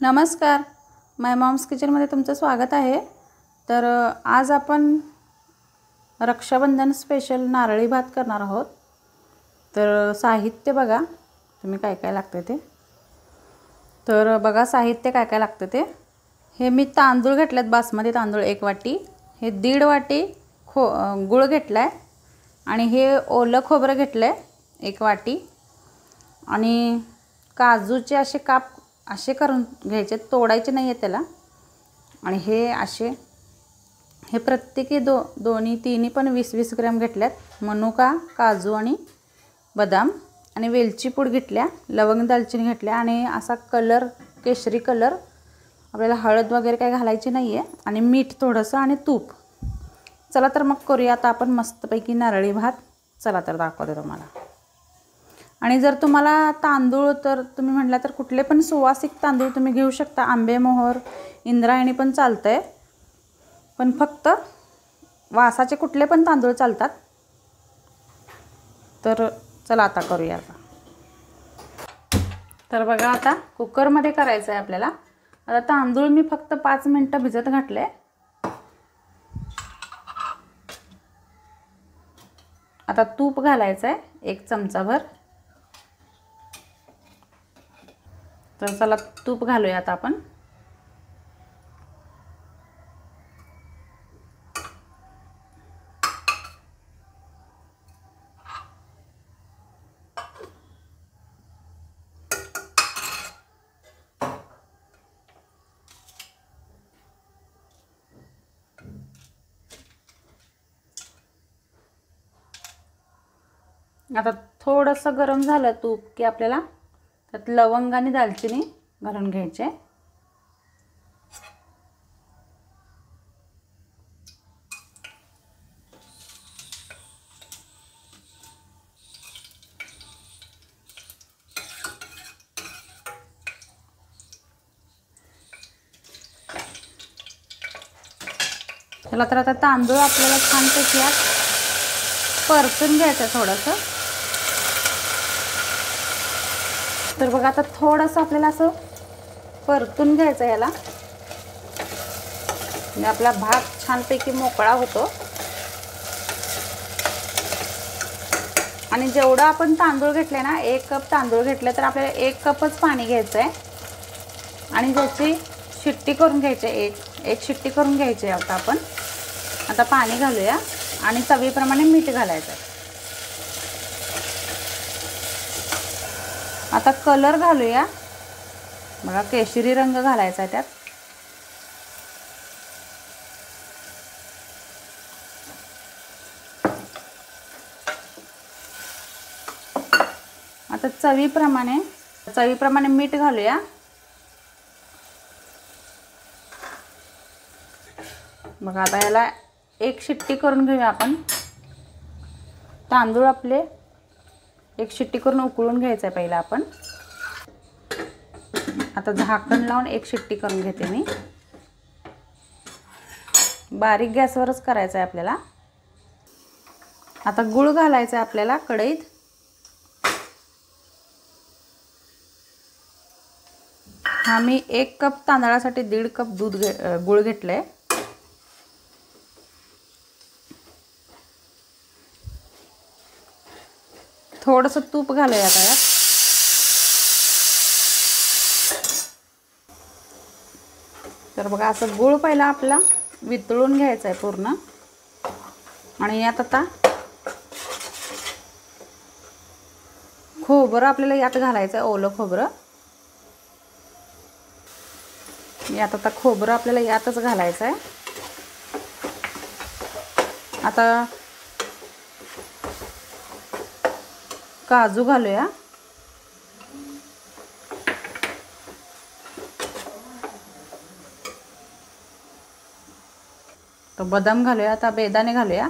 नमस्कार, माय मॉम्स किचनमध्ये तुमचं स्वागत आहे। तर आज आपण रक्षाबंधन स्पेशल नारळी भात करणार आहोत। तर साहित्य बघा तुम्ही काय काय लागते ते। तर बघा साहित्य काय काय लागते ते। हे मी तांदूळ घेतलेत, बासमती तांदूळ 1 वाटी, हे 1.5 वाटी गुळ घेतलाय आणि हे ओलं खोबरं घेतलंय 1 वाटी आणि काजूचे असे काप असे करून घ्यायचे, तोडायचे नाहीये त्याला। आणि हे असे हे प्रत्येकी दोन्ही तिन्ही पण 20-20 ग्रॅम घेतल्यात। मनुका, काजू आणि बदाम आणि वेलची पूड घेतल्या, लवंग दालचिनी घेतल्या आणि असा कलर केशरी कलर। आपल्याला हळद वगैरे काय घालायची नाहीये आणि मीठ थोडंसं आणि तूप। चला तर मग करूया आता आपण मस्तपैकी नारळी भात। चला तर दाखवते तुम्हाला। आणि जर तुम्हाला तांदूळ तर तुम्ही म्हटलं तर कुठले पण सुवासिक तांदूळ तुम्ही घेऊ शकता। आंबेमोहर, इंद्रायणी पण चालतंय, पण फक्त वासाचे कुठले पण तांदूळ चालतात। तर चला आता करूया तर बघा आता कुकर मध्ये करायचं आहे आपल्याला। आता तांदूळ मी फक्त 5 मिनिटं भिजत घातले। आता तूप घालायचं आहे 1 चमचाभर। तर चला तूप घालूया आता आपण। आता थोडंसं गरम झालं तूप की आपल्याला त्यात लवंग आणि दालचिनी घालून घ्यायचे। चला तर आता तांदूळ आपल्याला छानपैकी परतून घ्यायचं थोडंसं। तर बघा आता थोडंसं आपल्याला असं परतून घ्यायचं याला, म्हणजे आपला भात छानपैकी मोकळा होतो। आणि जेवढं आपण तांदूळ घेतले ना, 1 कप तांदूळ घेतले तर आपल्याला 1 कपच पाणी घ्यायचं आहे आणि त्याची शिट्टी करून घ्यायची। एक शिट्टी करून घ्यायची आता आपण। आता पाणी घालूया आणि चवीप्रमाणे मीठ घालायचं। आता कलर घालूया बघा, केशरी रंग घालायचा आहे त्यात। आता चवीप्रमाणे मीठ घालूया। बघा आता याला 1 शिट्टी करून घेऊया आपण। तांदूळ आपले 1 शिट्टी करून उकळून घ्यायचं आहे पहिला आपण। आता झाकण लावून 1 शिट्टी करून घेते मी। बारीक गॅसवरच करायचं आहे आपल्याला। आता गूळ घालायचा आहे आपल्याला कढईत। हा मी 1 कप तांदळासाठी 1.5 कप गूळ घेतलंय। थोडंसं तूप घालूया आता यात। तर बघा असं गूळ पहिला आपला वितळून घ्यायचा आहे पूर्ण। आणि यात आता खोबरं आपल्याला यात घालायचं आहे, ओलं खोबरं। यात आता खोबरं आपल्याला यातच घालायचं आहे। आता काजू घालूया। तो बदाम घालूया, आता बेदाणे घालूया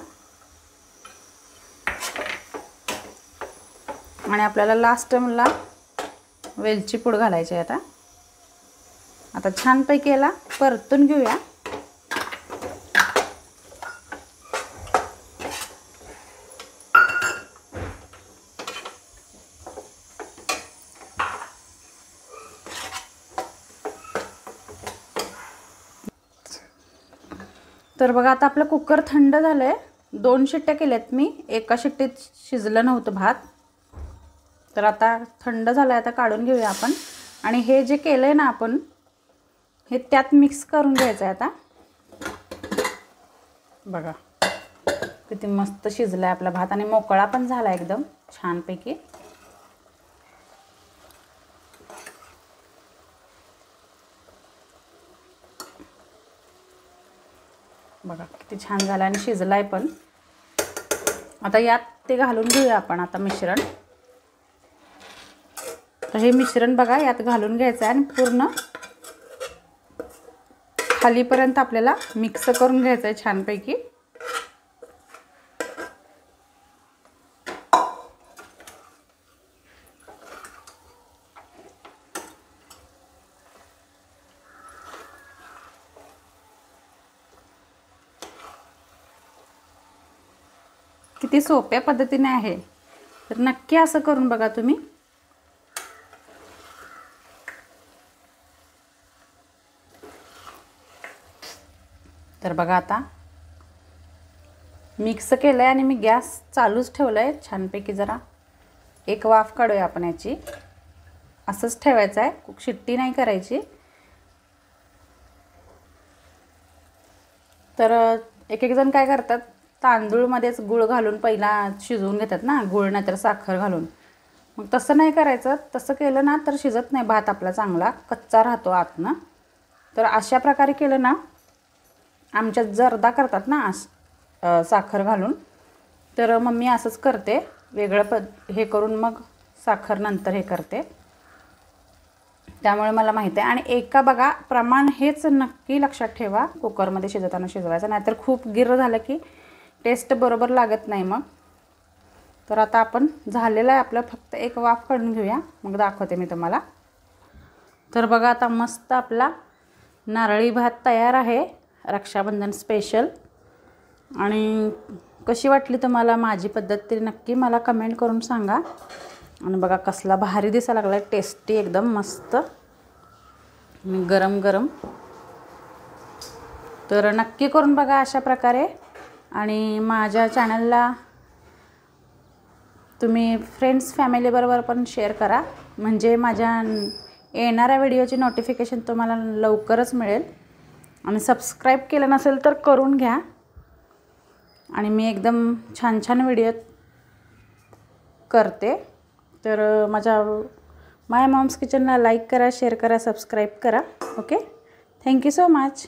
आणि आपल्याला लास्टला वेलची पूड घालायची आहे। आता छानपैकी याला परतून घेऊया। तर बघा आता आपलं कुकर थंड झालं आहे. 2 शिट्ट्या केल्यात मी, एका शिट्टीत शिजलं नव्हतं भात. तर आता थंड झालं आहे, आता काढून घेऊया आपण. आणि हे जे केलं आहे ना आपण, हे त्यात मिक्स करून घ्यायचं आहे आता. बघा किती मस्त शिजला आहे आपला भात आणि मोकळा पण झाला एकदम छानपैकी. बघा किती छान झाला आणि शिजलाय पण. आता यात ते घालून घेऊया आपण आता मिश्रण. तर हे मिश्रण बघा यात घालून घ्यायचं आहे आणि पूर्ण खालीपर्यंत आपल्याला मिक्स करून घ्यायचं आहे छानपैकी. किती सोप्या पद्धतीने आहे, तर नक्की असं करून बघा तुम्ही. तर बघा आता मिक्स केलं आहे आणि मी गॅस चालूच ठेवला आहे छानपैकी. जरा एक वाफ काढूया आपण याची. असंच ठेवायचं आहे, शिट्टी नाही करायची. तर एक जण काय करतात, तांदूळमध्येच गूळ घालून पहिला शिजवून घेतात ना, गूळ नाहीतर साखर घालून. मग तसं नाही करायचं. तसं केलं ना तर शिजत नाही भात आपला, चांगला कच्चा राहतो आतनं. तर अशा प्रकारे केलं ना, आमच्यात जर्दा करतात ना साखर घालून. तर मम्मी असंच करते, वेगळं हे करून मग साखर नंतर हे करते. त्यामुळे मला माहिती आहे. आणि एका बघा प्रमाण हेच नक्की लक्षात ठेवा, कुकरमध्ये शिजवताना शिजवायचं, नाहीतर खूप गिर्र झालं की टेस्ट बरोबर लागत नाही मग. तर आता आपण झालेलं आहे आपलं, फक्त एक वाफ काढून घेऊया, मग दाखवते मी तुम्हाला. तर बघा आता मस्त आपला नारळी भात तयार आहे, रक्षाबंधन स्पेशल. आणि कशी वाटली तुम्हाला माझी पद्धत तरी नक्की मला कमेंट करून सांगा. आणि बघा कसला भारी दिसायला लागला, टेस्टी एकदम मस्त गरम गरम. तर नक्की करून बघा अशा प्रकारे. आणि माझ्या चॅनलला तुम्ही फ्रेंड्स फॅमिलीबरोबर पण शेअर करा, म्हणजे माझ्या येणाऱ्या व्हिडिओची नोटिफिकेशन तुम्हाला लवकरच मिळेल. आणि सबस्क्राईब केलं नसेल तर करून घ्या. आणि मी एकदम छान छान व्हिडिओ करते. तर माझ्या माय मॉम्स किचनला लाईक करा, शेअर करा, सबस्क्राईब करा. Okay, thank you so much.